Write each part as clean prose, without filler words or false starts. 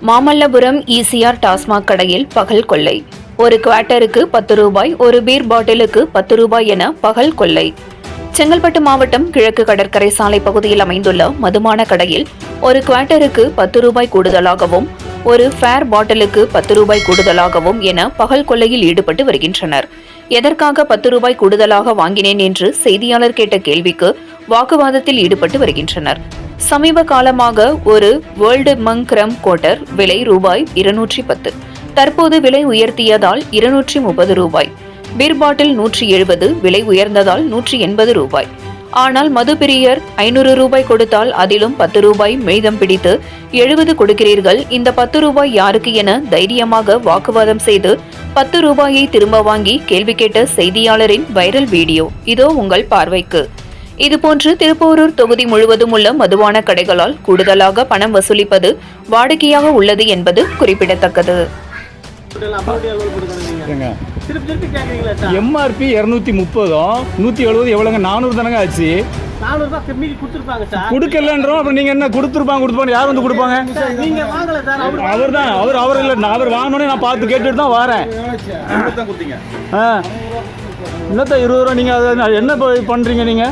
Mamallapuram ECR TASMAC கடையில் பகல் கொள்ளை. ஒரு குவார்ட்டருக்கு 10 ரூபாய், ஒரு பீர் பாட்டிலுக்கு 10 ரூபாய் என பகல் கொள்ளை. செங்கல்பட்டு மாவட்டம் கிழக்கு கடற்கரை சாலை பகுதியில் அமைந்துள்ள மதுபான கடையில் ஒரு குவார்ட்டருக்கு 10 ரூபாய் கூடுதலாகவும், ஒரு ஃபேர் பாட்டிலுக்கு 10 ரூபாய் கூடுதலாகவும் என பகல் கொள்ளையில் ஈடுபட்டு வருகின்றனர். எதற்காக 10 ரூபாய் கூடுதலாக வாங்கினேன் என்று செய்தியாளர் கேட்ட கேள்விக்கு வாக்குவாதத்தில் ஈடுபட்டு வருகின்றனர். சமீப காலமாக ஒரு வேர்ல்டு மங்க் ரம் கோட்டர் விலை ரூபாய் 210, தற்போது விலை உயர்த்தியதால் 230 ரூபாய். பீர் பாட்டில் 170, விலை உயர்ந்ததால் 180 ரூபாய். ஆனால் மதுப்பிரியர் 500 ரூபாய் கொடுத்தால் அதிலும் 10 ரூபாய் மீதம் பிடித்து 70 கொடுக்கிறீர்கள், இந்த 10 ரூபாய் யாருக்கு என தைரியமாக வாக்குவாதம் செய்து 10 ரூபாயை திரும்ப வாங்கி கேள்வி கேட்ட செய்தியாளரின் வைரல் வீடியோ இதோ உங்கள் பார்வைக்கு. இதுபோன்று திருப்போரூர் தொகுதி முழுவதும் உள்ள மதுபான கடைகளால் கூடுதலாக பணம் வசூலிப்பது வாடிக்கையாக உள்ளது என்பது குறிப்பிடத்தக்கது. எம்ஆர்பி 230, 170 எவ்வளவுங்க? 400 தானங்க ஆச்சு. கொடுக்கலன்றோம். அப்புறம் நீங்க என்ன கொடுத்துருப்பாங்க? யார் வந்து கொடுப்பாங்க? அவர் தான். அவர் இல்ல, அவர் வாங்கணும்னு நான் பார்த்து கேட்டுட்டு தான் வரேன். என்னத்த 20 ரூபா? நீங்க என்ன பண்றீங்க நீங்க?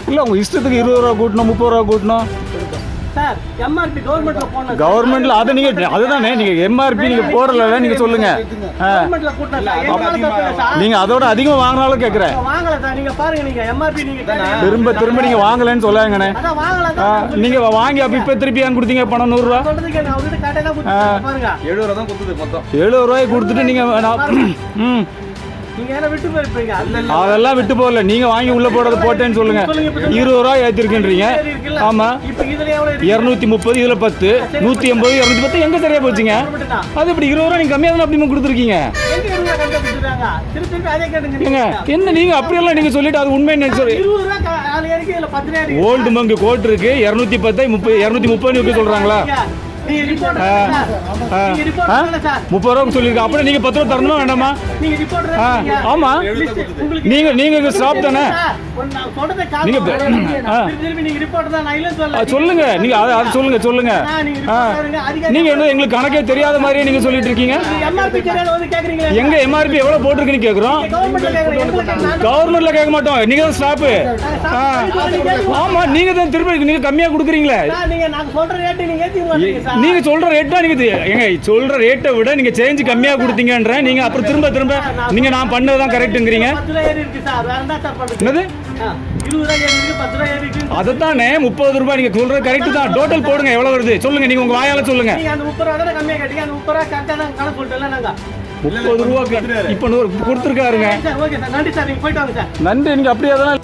இல்ல உங்க இஷ்டத்துக்கு 20 ரூபா கூட்டணும், 30 ரூபா கூட்டணும். கவர்மெண்ட்ல அதை நீங்க அதுதானே நீங்க எம்ஆர்பி நீங்க போடல, நீங்க சொல்லுங்க. நீங்க அதோட அதிகமா வாங்கினாலும் கேக்குறேன். திரும்ப நீங்க வாங்கலன்னு சொல்லாங்கண்ணே. நீங்க வாங்கி அப்ப இப்ப திருப்பி ஏன் கொடுத்தீங்க பணம்? 100 ரூபா 70 ரூபாய் கொடுத்துட்டு நீங்க அதெல்லாம் விட்டு போகல. நீங்க வாங்கி உள்ள போடுறது போட்டேன்னு சொல்லுங்க. 20 ரூபாய் ஏத்திருக்கீங்க. ஆமா, 230, இதுல 10, 180, 210 எங்க சரியா போச்சுங்க? அது இப்படி 20 ரூபாய் நீங்க கம்மியா தானே அப்படி கொடுத்துருக்கீங்க. என்ன நீங்க அப்படியெல்லாம் நீங்க சொல்லிட்டு அது உண்மை சொல்லி ஓல்டு மங்கு கோட் இருக்கு 210, 230 சொல்றாங்களா? 30 ரூபா சொல்லிருக்க. அப்புறம் நீங்க 10 ரூபா தரணுமா வேண்டாமா? ஆமா, நீங்க ஸ்டாப் தானே. நீங்க சொல்லுங்க. நீங்க அது சொல்லுங்க. நீங்க என்ன எங்களுக்கு கணக்கே தெரியாத மாதிரியே நீங்க சொல்லிட்டு இருக்கீங்க. எங்க எம்ஆர்பி எவ்வளவு போட்டிருக்குன்னு கேக்குறோம். கவர்மெண்ட்ல கேட்க மாட்டோம். நீங்க தான் ஸ்டாப். ஆமா, நீங்க தான் திரும்ப நீங்க கம்மியா கொடுக்குறீங்களே. நீங்க சொல்ற ரேட்டா நீங்க சொல்ற ரேட்டை விட நீங்க சேஞ்ச் கம்மியா கொடுத்தீங்கன்ற நீங்க அப்புறம் திரும்ப நீங்க நான் பண்ணதுதான் கரெக்ட்ங்கறீங்க. என்னது? அதத்தானே 30 ரூபாய் நீங்க சொல்றது கரெக்ட் தான். டோட்டல் போடுங்க, எவ்வளவு வருது சொல்லுங்க. நீங்க உங்க வாயால சொல்லுங்க. 30 ரூபாய் இப்ப 100 கொடுத்துருக்காருங்க. நன்றி. நீங்க அப்படியே தான்